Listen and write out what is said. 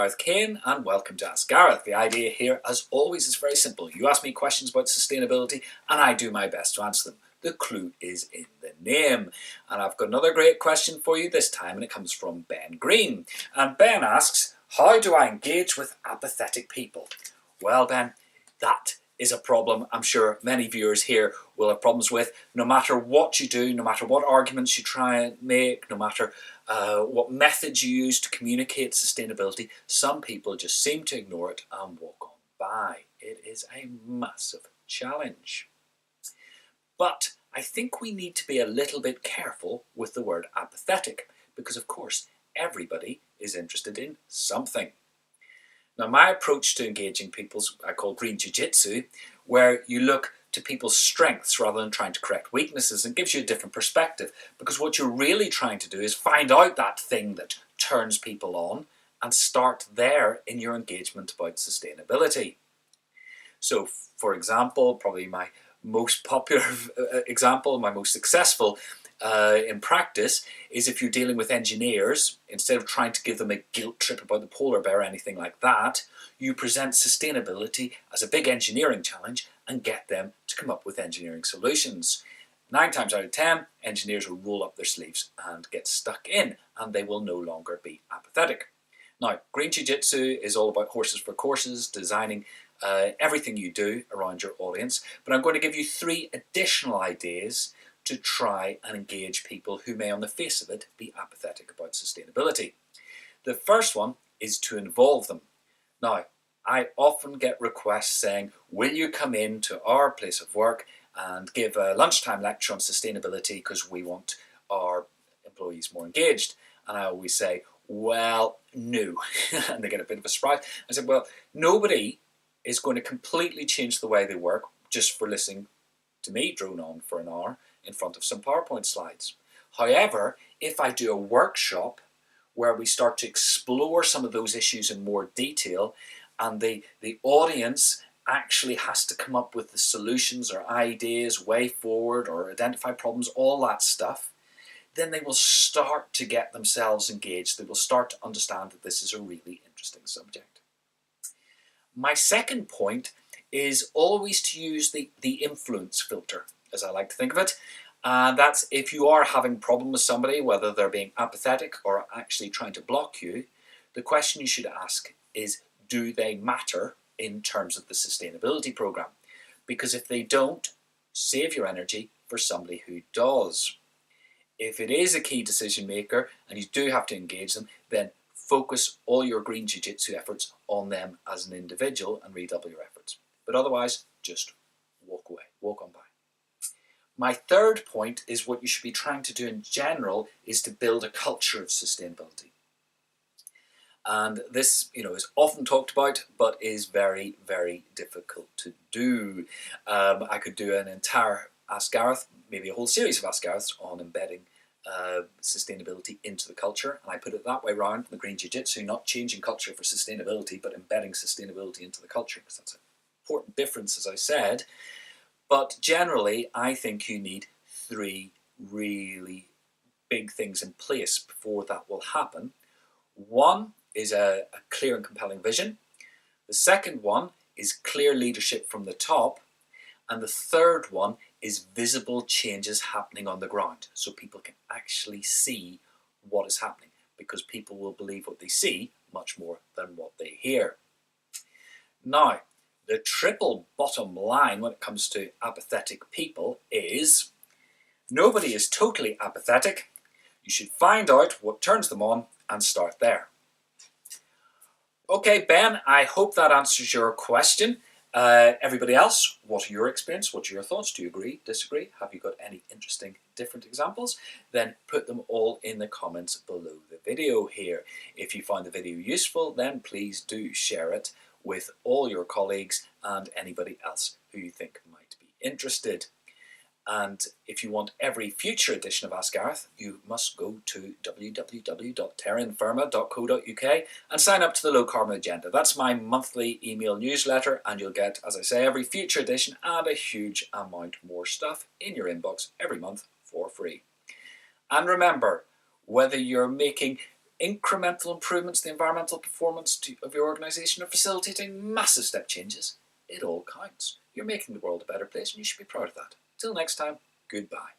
Gareth Kane and welcome to Ask Gareth. The idea here, as always, is very simple. You ask me questions about sustainability and I do my best to answer them. The clue is in the name. And I've got another great question for you this time, and it comes from Ben Green. And Ben asks, how do I engage with apathetic people? Well, Ben, that is a problem I'm sure many viewers here will have problems with. No matter what you do, no matter what arguments you try and make, no matter what methods you use to communicate sustainability, some people just seem to ignore it and walk on by. It is a massive challenge. But I think we need to be a little bit careful with the word apathetic because, of course, everybody is interested in something. Now, my approach to engaging people, I call green jiu-jitsu, where you look to people's strengths rather than trying to correct weaknesses, and gives you a different perspective, because what you're really trying to do is find out that thing that turns people on and start there in your engagement about sustainability. So, for example, probably my most popular example, my most successful in practice, is if you're dealing with engineers, instead of trying to give them a guilt trip about the polar bear or anything like that, you present sustainability as a big engineering challenge and get them to come up with engineering solutions. 9 times out of 10, engineers will roll up their sleeves and get stuck in, and they will no longer be apathetic. Now, green jiu-jitsu is all about horses for courses, designing everything you do around your audience, but I'm going to give you 3 additional ideas to try and engage people who may on the face of it be apathetic about sustainability. The first one is to involve them. Now, I often get requests saying, will you come in to our place of work and give a lunchtime lecture on sustainability because we want our employees more engaged? And I always say, well, no. And they get a bit of a surprise. I said, well, nobody is going to completely change the way they work just for listening to me drone on for an hour in front of some PowerPoint slides. However, if I do a workshop where we start to explore some of those issues in more detail, and the audience actually has to come up with the solutions or ideas, way forward, or identify problems, all that stuff, then they will start to get themselves engaged. They will start to understand that this is a really interesting subject. My second point is always to use the influence filter, as I like to think of it. And that's if you are having a problem with somebody, whether they're being apathetic or actually trying to block you, the question you should ask is, do they matter in terms of the sustainability program? Because if they don't, save your energy for somebody who does. If it is a key decision maker and you do have to engage them, then focus all your green jiu-jitsu efforts on them as an individual and redouble your efforts. But otherwise, just walk away, walk on by. My third point is what you should be trying to do in general is to build a culture of sustainability. And this, is often talked about, but is very, very difficult to do. I could do an entire Ask Gareth, maybe a whole series of Ask Gareths on embedding sustainability into the culture. And I put it that way around, the green jiu-jitsu, not changing culture for sustainability, but embedding sustainability into the culture, because that's an important difference, as I said. But generally, I think you need 3 really big things in place before that will happen. One is a clear and compelling vision. The second one is clear leadership from the top. And the third one is visible changes happening on the ground, so people can actually see what is happening, because people will believe what they see much more than what they hear. Now, the triple bottom line when it comes to apathetic people is nobody is totally apathetic. You should find out what turns them on and start there. Okay, Ben, I hope that answers your question. Everybody else, what are your experience? What are your thoughts? Do you agree, disagree? Have you got any interesting, different examples? Then put them all in the comments below the video here. If you find the video useful, then please do share it with all your colleagues and anybody else who you think might be interested. And if you want every future edition of Ask Gareth, you must go to www.terrainfirma.co.uk and sign up to the Low Carbon Agenda. That's my monthly email newsletter, and you'll get, as I say, every future edition and a huge amount more stuff in your inbox every month for free. And remember, whether you're making incremental improvements to the environmental performance of your organisation, or facilitating massive step changes, it all counts. You're making the world a better place and you should be proud of that. Till next time, goodbye.